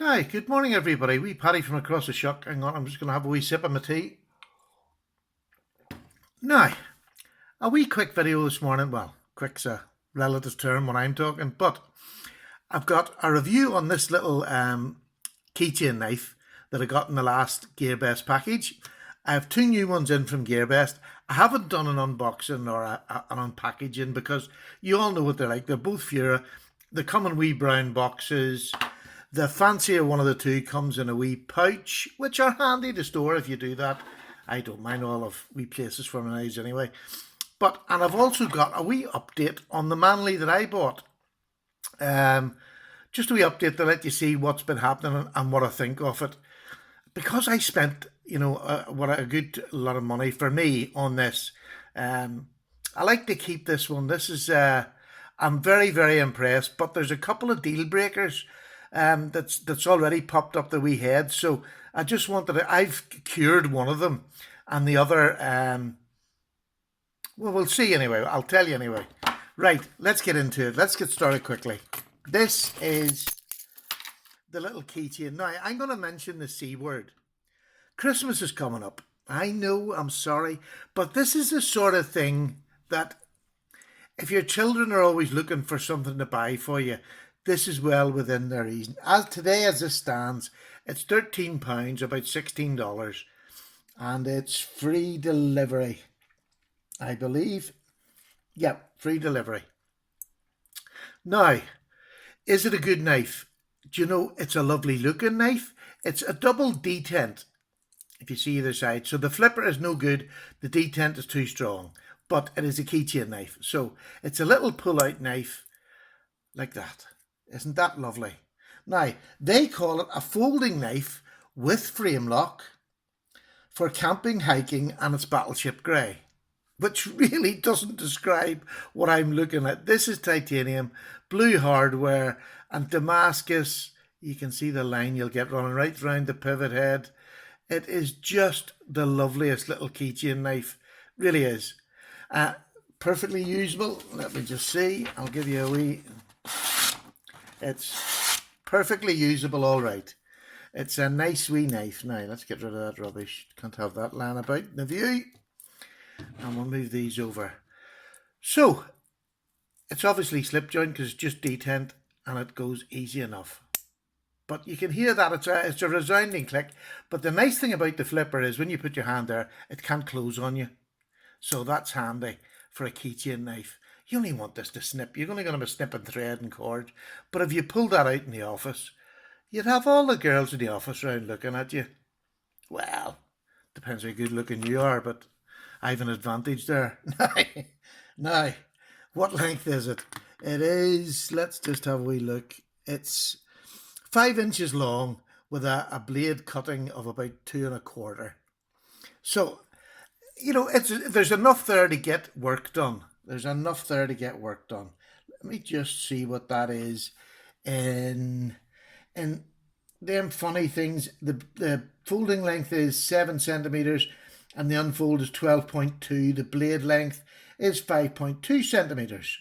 Hi, good morning everybody. Wee Paddy from across the shuck. Hang on, I'm just going to have a wee sip of my tea. Now, a wee quick video this morning. Well, quick's a relative term when I'm talking, but I've got a review on this little keychain knife that I got in the last GearBest package. I have two new ones in from GearBest. I haven't done an unboxing or an unpackaging because you all know what they're like. They're both Fura. They come in wee brown boxes. The fancier one of the two comes in a wee pouch, which are handy to store if you do that. I don't mind, all of wee places for my eyes anyway. And I've also got a wee update on the Manly that I bought. Just a wee update to let you see what's been happening and what I think of it. Because I spent, a good lot of money for me on this. I like to keep this one. This is, I'm very, very impressed. But there's a couple of deal breakers that's already popped up the wee head. So I just wanted to, I've cured one of them, and the other, well, we'll see anyway. I'll tell you anyway. Right, let's get into it. Let's get started quickly. This is the little keychain. Now, I'm going to mention the C word. Christmas is coming up. I know, I'm sorry, but this is the sort of thing that if your children are always looking for something to buy for you, this is well within their reason. As today, as it stands, it's £13, about $16, and it's free delivery, I believe. Yep, free delivery. Now, is it a good knife? Do you know, it's a lovely looking knife. It's a double detent, if you see either side. So the flipper is no good, the detent is too strong, but it is a keychain knife. So it's a little pull-out knife like that. Isn't that lovely? Now, they call it a folding knife with frame lock for camping, hiking, and it's battleship grey, which really doesn't describe what I'm looking at. This is titanium, blue hardware, and Damascus. You can see the line you'll get running right around the pivot head. It is just the loveliest little keychain knife. Really is. Perfectly usable. Let me just see. I'll give you a wee... It's perfectly usable, all right. It's a nice wee knife. Now, let's get rid of that rubbish. Can't have that lying about in the view. And we'll move these over. So, it's obviously slip joint because it's just detent and it goes easy enough. But you can hear that it's a resounding click. But the nice thing about the flipper is when you put your hand there, it can't close on you. So that's handy for a keychain knife. You only want this to snip. You're only going to be snipping thread and cord. But if you pull that out in the office, you'd have all the girls in the office round looking at you. Well, depends how good looking you are, but I have an advantage there. Now, what length is it? It is, let's just have a wee look. It's 5 inches long with a blade cutting of about 2¼ inches. So, there's enough there to get work done. There's enough there to get work done. Let me just see what that is in them funny things. The folding length is 7 centimeters and the unfold is 12.2. The blade length is 5.2 centimeters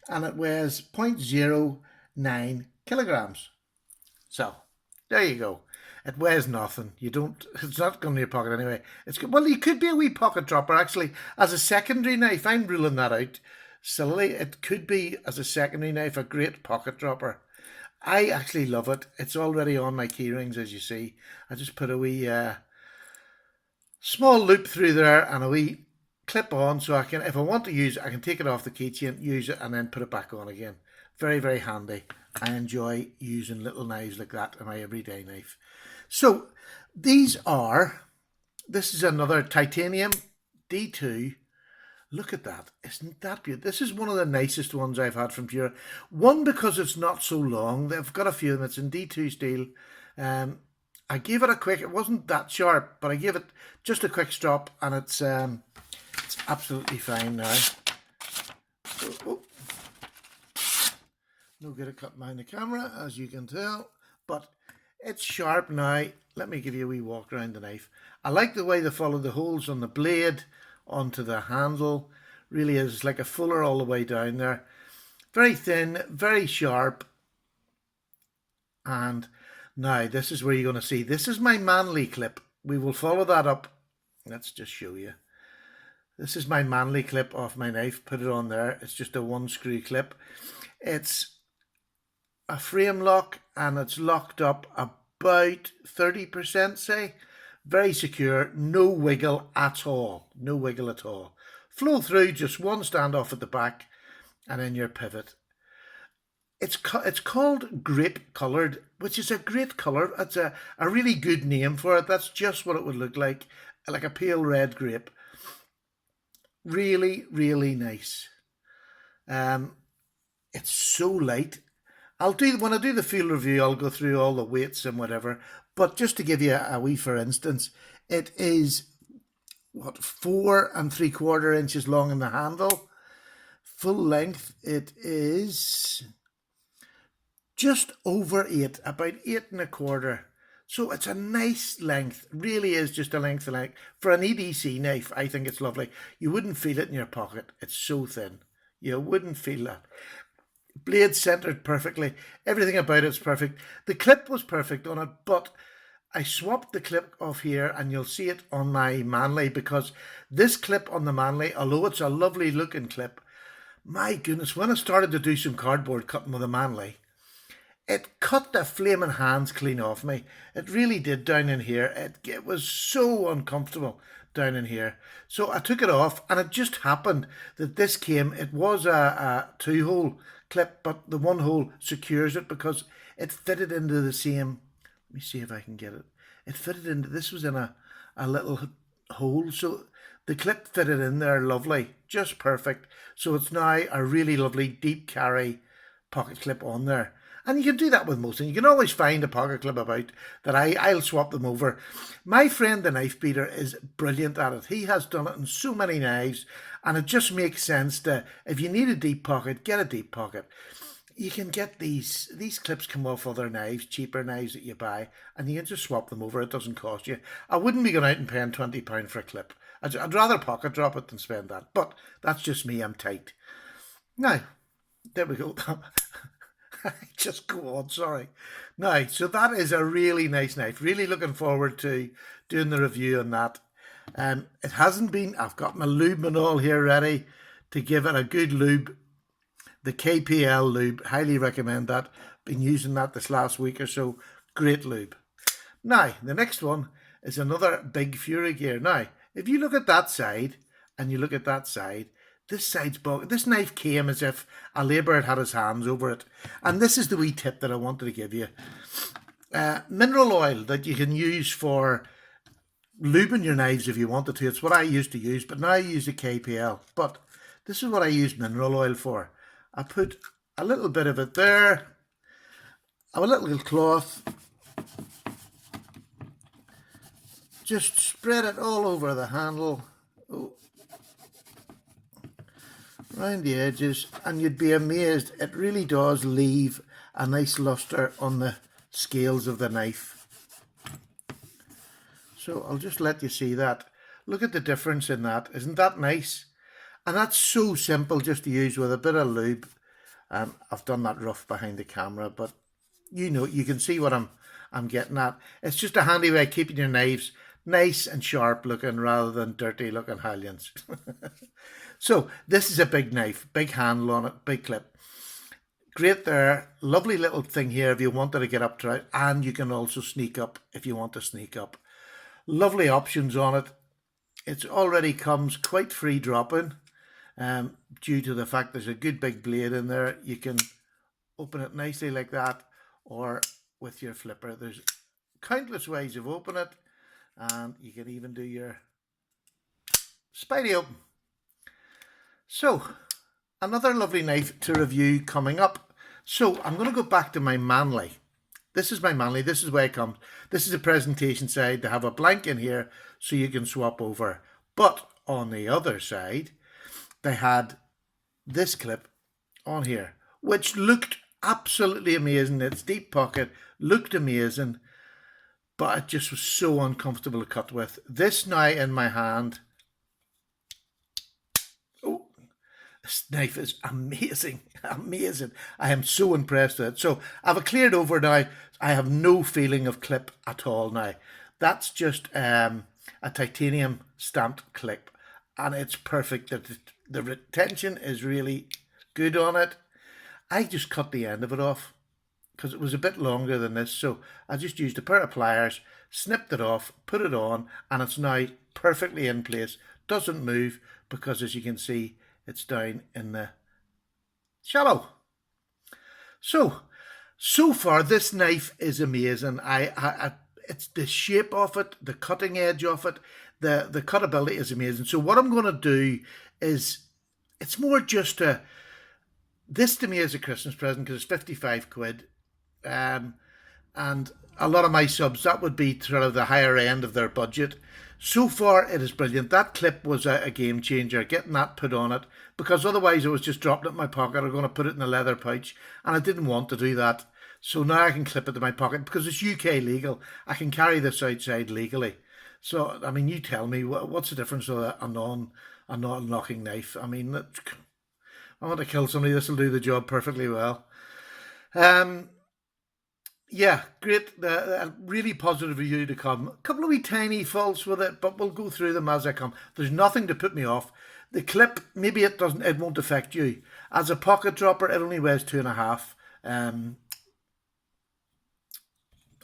and it weighs 0.09 kilograms. So there you go. It weighs nothing. It's not going to your pocket anyway. Well, it could be a wee pocket dropper actually as a secondary knife. I'm ruling that out. Silly. It could be as a secondary knife, a great pocket dropper. I actually love it. It's already on my key rings, as you see. I just put a wee small loop through there and a wee clip on so I can, if I want to use it, I can take it off the keychain, use it and then put it back on again. Very, very handy. I enjoy using little knives like that in my everyday knife. So this is another titanium D2. Look at that. Isn't that beautiful? This is one of the nicest ones I've had from Pura. One, because it's not so long. They've got a few of them. It's in D2 steel. I gave it a quick, it wasn't that sharp, but I gave it just a quick strop and it's absolutely fine now. Oh. No good at cutting down the camera, as you can tell, but it's sharp now. Let me give you a wee walk around the knife. I like the way they follow the holes on the blade onto the handle. Really is like a fuller all the way down there. Very thin, very sharp, and Now, this is where you're going to see, this is my Manly clip. We will follow that up. Let's just show you. This is my Manly clip off my knife. Put it on there. It's just a 1-screw clip. It's a frame lock and it's locked up about 30%, say. Very secure. No wiggle at all. No wiggle at all. Flow through, just one standoff at the back and then your pivot. It's called grape coloured, which is a great colour. It's a really good name for it. That's just what it would look like a pale red grape. Really, really nice. It's so light. When I do the field review, I'll go through all the weights and whatever. But just to give you a wee for instance, it is what, 4 3/4 inches long in the handle. Full length, it is just over 8, about 8 1/4. So it's a nice length, really is just a length. For an EDC knife, I think it's lovely. You wouldn't feel it in your pocket. It's so thin. You wouldn't feel that. Blade centered perfectly. Everything about it's perfect. The clip was perfect on it, but I swapped the clip off here and you'll see it on my Manly, because this clip on the Manly, although it's a lovely looking clip, my goodness, when I started to do some cardboard cutting with a Manly, it cut the flaming hands clean off me. It really did down in here. It was so uncomfortable down in here. So I took it off and it just happened that this came, it was a 2-hole clip, but the 1 hole secures it because it fitted into the same, let me see if I can get it. It fitted into, this was in a little hole. So the clip fitted in there lovely, just perfect. So it's now a really lovely deep carry pocket clip on there. And you can do that with most things. You can always find a pocket clip about that. I'll swap them over. My friend the knife beater is brilliant at it. He has done it in so many knives, and it just makes sense to, if you need a deep pocket, get a deep pocket. You can get these clips come off other knives, cheaper knives that you buy, and you can just swap them over. It doesn't cost you. I wouldn't be going out and paying £20 for a clip. I'd rather pocket drop it than spend that. But that's just me. I'm tight. Now, there we go. Just go on, sorry. Now, so that is a really nice knife. Really looking forward to doing the review on that. It hasn't been, I've got my lube and all here ready to give it a good lube. The KPL lube, highly recommend that. Been using that this last week or so. Great lube. Now, the next one is another big Fury gear. Now, if you look at that side and you look at that side, this knife came as if a labourer had his hands over it. And this is the wee tip that I wanted to give you. Mineral oil that you can use for lubing your knives if you wanted to. It's what I used to use, but now I use a KPL. But this is what I use mineral oil for. I put a little bit of it there. I have a little cloth. Just spread it all over the handle. Oh. Around the edges, and you'd be amazed, it really does leave a nice luster on the scales of the knife. So I'll just let you see that. Look at the difference in that. Isn't that nice? And that's so simple just to use with a bit of lube. I've done that rough behind the camera, but you know, you can see what I'm getting at. It's just a handy way of keeping your knives nice and sharp looking rather than dirty looking Hallions. So this is a big knife, big handle on it, big clip. Great there, lovely little thing here if you wanted to get up to it, and you can also sneak up if you want to sneak up. Lovely options on it. It already comes quite free dropping due to the fact there's a good big blade in there. You can open it nicely like that or with your flipper. There's countless ways of opening it, and you can even do your spidey open. So, another lovely knife to review coming up. So, I'm going to go back to my Manly. This is my Manly. This is where it comes. This is a presentation side. They have a blank in here so you can swap over. But on the other side, they had this clip on here, which looked absolutely amazing. Its deep pocket looked amazing, but it just was so uncomfortable to cut with. This now in my hand, This knife is amazing, amazing. I am so impressed with it. So I've a cleared over now. I have no feeling of clip at all now. That's just a titanium stamped clip, and it's perfect. The retention is really good on it. I just cut the end of it off because it was a bit longer than this. So I just used a pair of pliers, snipped it off, put it on, and it's now perfectly in place. Doesn't move because, as you can see, it's down in the shallow. So far this knife is amazing. It's the shape of it, the cutting edge of it, the cutability is amazing. So what I'm going to do is, it's more just this to me is a Christmas present because it's 55 quid. And a lot of my subs, that would be sort of the higher end of their budget. So far, it is brilliant. That clip was a game changer, getting that put on it, because otherwise I was just dropping it in my pocket or going to put it in a leather pouch, and I didn't want to do that. So now I can clip it to my pocket because it's UK legal. I can carry this outside legally. So, I mean, you tell me, what's the difference with a non-locking knife? I mean, I want to kill somebody, this will do the job perfectly well. Yeah, great. A really positive review to come. A couple of wee tiny faults with it, but we'll go through them as I come. There's nothing to put me off. The clip, maybe it won't affect you. As a pocket dropper, it only weighs 2.5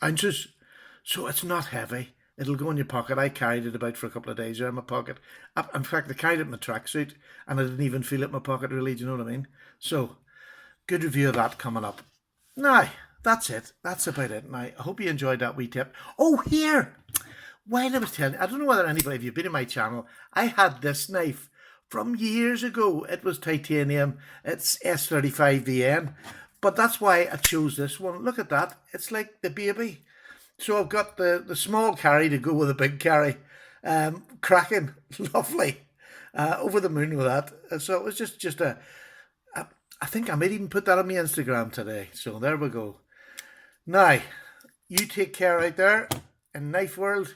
ounces, so it's not heavy. It'll go in your pocket. I carried it about for a couple of days there in my pocket. In fact, I carried it in my tracksuit, and I didn't even feel it in my pocket really. Do you know what I mean? So, good review of that coming up. Now, that's it. That's about it. Now, I hope you enjoyed that wee tip. Oh, here! While I was telling you, I don't know whether anybody, if you've been in my channel, I had this knife from years ago. It was titanium. It's S35VN. But that's why I chose this one. Look at that. It's like the baby. So I've got the small carry to go with the big carry. Cracking. Lovely. Over the moon with that. So it was just I think I might even put that on my Instagram today. So there we go. Now, you take care out there in knife world.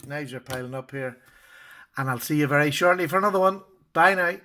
Knives are piling up here. And I'll see you very shortly for another one. Bye now.